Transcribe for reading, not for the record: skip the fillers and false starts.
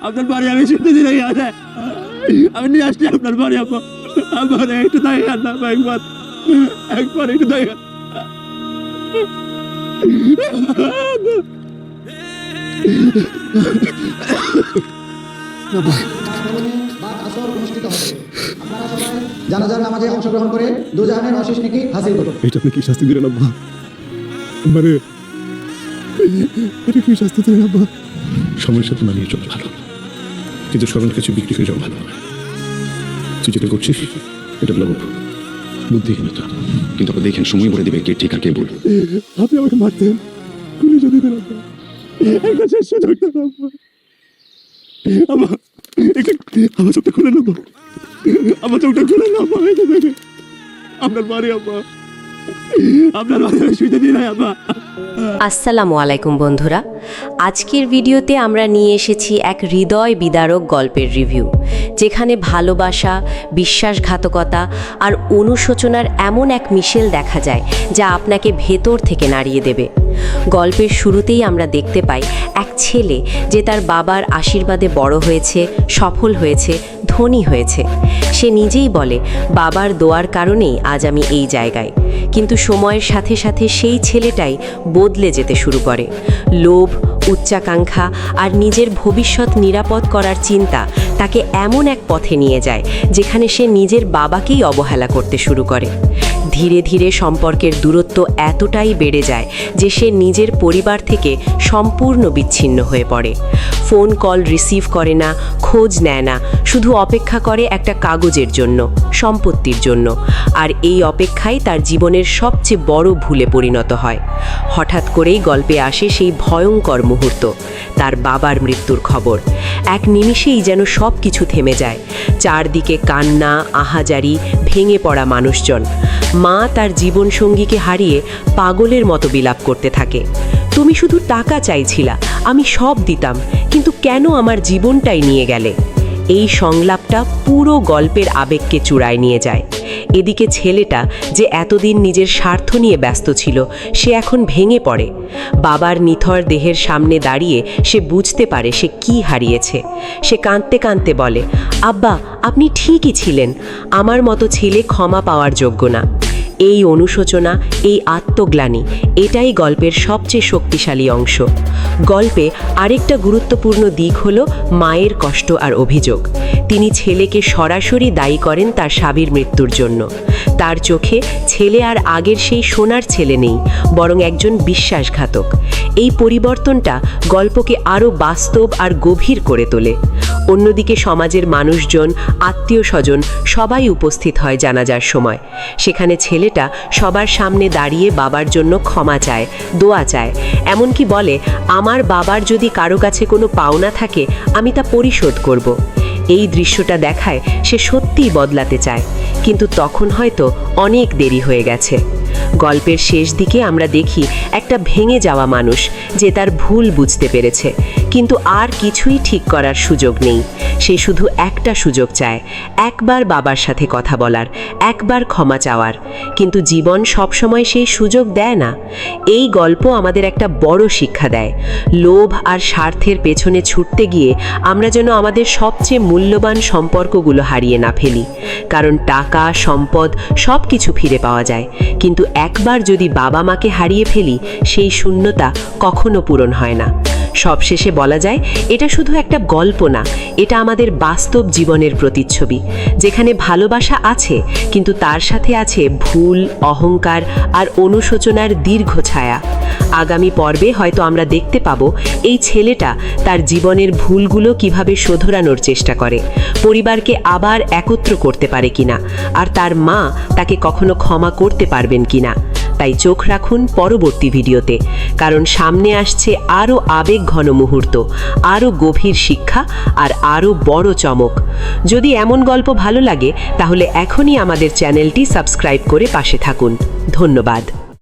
আপনার বাড়ি আমি শুনতে দিলাই আমি নিয়ে আসছি আপনার বাড়ি আপা। আমার একটু দেখেন না একবার, একবার একটু দেখেন। জানাজার নামাজে অংশগ্রহণ করে দুজাহানের অশেষ নেকি হাসিল করুন। এটা আপনি কি শাস্তি দিলেন আব্বা? মানে এটা কি শাস্তি দিলেন আব্বা? সময়ের সাথে মানিয়ে চলা ভালো, কিন্তু সবার কাছে বিক্রি হয়ে যাওয়া ভালো নয়। তুই যেটা করছিস এটা লোভ, বুদ্ধিহীনতা। কিন্তু আপনি দেখেন সময় বলে দেবে কে ঠিক আর কে ভুল। আপনি আমাকে মারতেন, পুলিশে দিতেন আব্বা, একটা শেষ সুযোগ দেন আব্বা। আমার চোখটা খুলে নেবো, আমার চোখটা খুলে নেবো। আপনার বাড়ি আব্বা, আপনার বাড়ি আমি শুইতে দিই নাই আব্বা। আসসালামু আলাইকুম বন্ধুরা, আজকের ভিডিওতে আমরা নিয়ে এসেছি এক হৃদয় বিদারক গল্পের রিভিউ, যেখানে ভালোবাসা, বিশ্বাসঘাতকতা আর অনুশোচনার এমন এক মিশেল দেখা যায় যা আপনাকে ভেতর থেকে নাড়িয়ে দেবে। গল্পের শুরুতেই আমরা দেখতে পাই এক ছেলে যে তার বাবার আশীর্বাদে বড় হয়েছে, সফল হয়েছে, ধনী হয়েছে। সে নিজেই বলে, বাবার দোয়ার কারণেই আজ আমি এই জায়গায়। কিন্তু সময়ের সাথে সাথে সেই ছেলেটাই বদলে যেতে শুরু করে। লোভ, উচ্চাকাঙ্ক্ষা আর নিজের ভবিষ্যৎ নিরাপদ করার চিন্তা তাকে এমন এক পথে নিয়ে যায় যেখানে সে নিজের বাবাকেই অবহেলা করতে শুরু করে। ধীরে ধীরে সম্পর্কের দূরত্ব এতটাই বেড়ে যায় যে সে নিজের পরিবার থেকে সম্পূর্ণ বিচ্ছিন্ন হয়ে পড়ে। ফোন কল রিসিভ করে না, খোঁজ নেয় না, শুধু অপেক্ষা করে একটা কাগজের জন্য, সম্পত্তির জন্য। আর এই অপেক্ষাই তার জীবনের সবচেয়ে বড় ভুলে পরিণত হয়। হঠাৎ করেই গল্পে আসে সেই ভয়ঙ্কর মুহূর্ত, তার বাবার মৃত্যুর খবর। এক নিমিষেই যেন সব কিছু থেমে যায়। চারদিকে কান্না, আহাজারি, ভেঙে পড়া মানুষজন। মা তার জীবনসঙ্গীকে হারিয়ে পাগলের মতো বিলাপ করতে থাকে। তুমি শুধু টাকা চাইছিলা, আমি সব দিতাম, কিন্তু কেন আমার জীবনটাই নিয়ে গেলে? এই সংলাপটা পুরো গল্পের আবেগকে চূড়ায় নিয়ে যায়। এদিকে ছেলেটা যে এতদিন নিজের স্বার্থ নিয়ে ব্যস্ত ছিল, সে এখন ভেঙে পড়ে। বাবার নিথর দেহের সামনে দাঁড়িয়ে সে বুঝতে পারে সে কি হারিয়েছে। সে কাঁদতে কাঁদতে বলে, আব্বা, আপনি ঠিকই ছিলেন, আমার মতো ছেলে ক্ষমা পাওয়ার যোগ্য না। এই অনুশোচনা, এই আত্মগ্লানি, এটাই গল্পের সবচেয়ে শক্তিশালী অংশ। গল্পে আরেকটা গুরুত্বপূর্ণ দিক হল মায়ের কষ্ট আর অভিযোগ। তিনি ছেলেকে সরাসরি দায়ী করেন তার স্বামীর মৃত্যুর জন্য। তার চোখে ছেলে আর আগের সেই সোনার ছেলে নেই, বরং একজন বিশ্বাসঘাতক। এই পরিবর্তনটা গল্পকে আরও বাস্তব আর গভীর করে তোলে। অন্যদিকে সমাজের মানুষজন, আত্মীয় স্বজন সবাই উপস্থিত হয় জানাজার সময়। সেখানে ছেলেটা সবার সামনে দাঁড়িয়ে বাবার জন্য ক্ষমা চায়, দোয়া চায়, এমনকি বলে, আমার বাবার যদি কারো কাছে কোনো পাওনা থাকে আমি তা পরিশোধ করব। এই দৃশ্যটা দেখায় সে সত্যিই বদলাতে চায়, কিন্তু তখন হয়তো অনেক দেরি হয়ে গেছে। গল্পের শেষ দিকে আমরা দেখি একটা ভেঙে যাওয়া মানুষ যে তার ভুল বুঝতে পেরেছে, কিন্তু আর কিছুই ঠিক করার সুযোগ নেই। সে শুধু একটা সুযোগ চায়, একবার বাবার সাথে কথা বলার, একবার ক্ষমা চাওয়ার। কিন্তু জীবন সবসময় সেই সুযোগ দেয় না। এই গল্প আমাদের একটা বড় শিক্ষা দেয়। লোভ আর স্বার্থের পেছনে ছুটতে গিয়ে আমরা যেন আমাদের সবচেয়ে মূল্যবান সম্পর্কগুলো হারিয়ে না ফেলি। কারণ টাকা, সম্পদ সব কিছু ফিরে পাওয়া যায়, কিন্তু একবার যদি বাবা মাকে হারিয়ে ফেলি, সেই শূন্যতা কখনো পূরণ হয় না। সবশেষে বলা যায়, এটা শুধু একটা গল্প না, এটা আমাদের বাস্তব জীবনের প্রতিচ্ছবি, যেখানে ভালোবাসা আছে, কিন্তু তার সাথে আছে ভুল, অহংকার আর অনুশোচনার দীর্ঘ ছায়া। আগামী পর্বে হয়তো আমরা দেখতে পাবো এই ছেলেটা তার জীবনের ভুলগুলো কিভাবে শোধরানোর চেষ্টা করে, পরিবারকে আবার একত্র করতে পারে কিনা, আর তার মা তাকে কখনো ক্ষমা করতে পারবেন কিনা। তাই চোখ রাখুন পরবর্তী ভিডিওতে, কারণ সামনে আসছে আরও আবেগঘন মুহূর্ত, আরও গভীর শিক্ষা আর আরও বড় চমক। যদি এমন গল্প ভালো লাগে তাহলে এখনই আমাদের চ্যানেলটি সাবস্ক্রাইব করে পাশে থাকুন। ধন্যবাদ।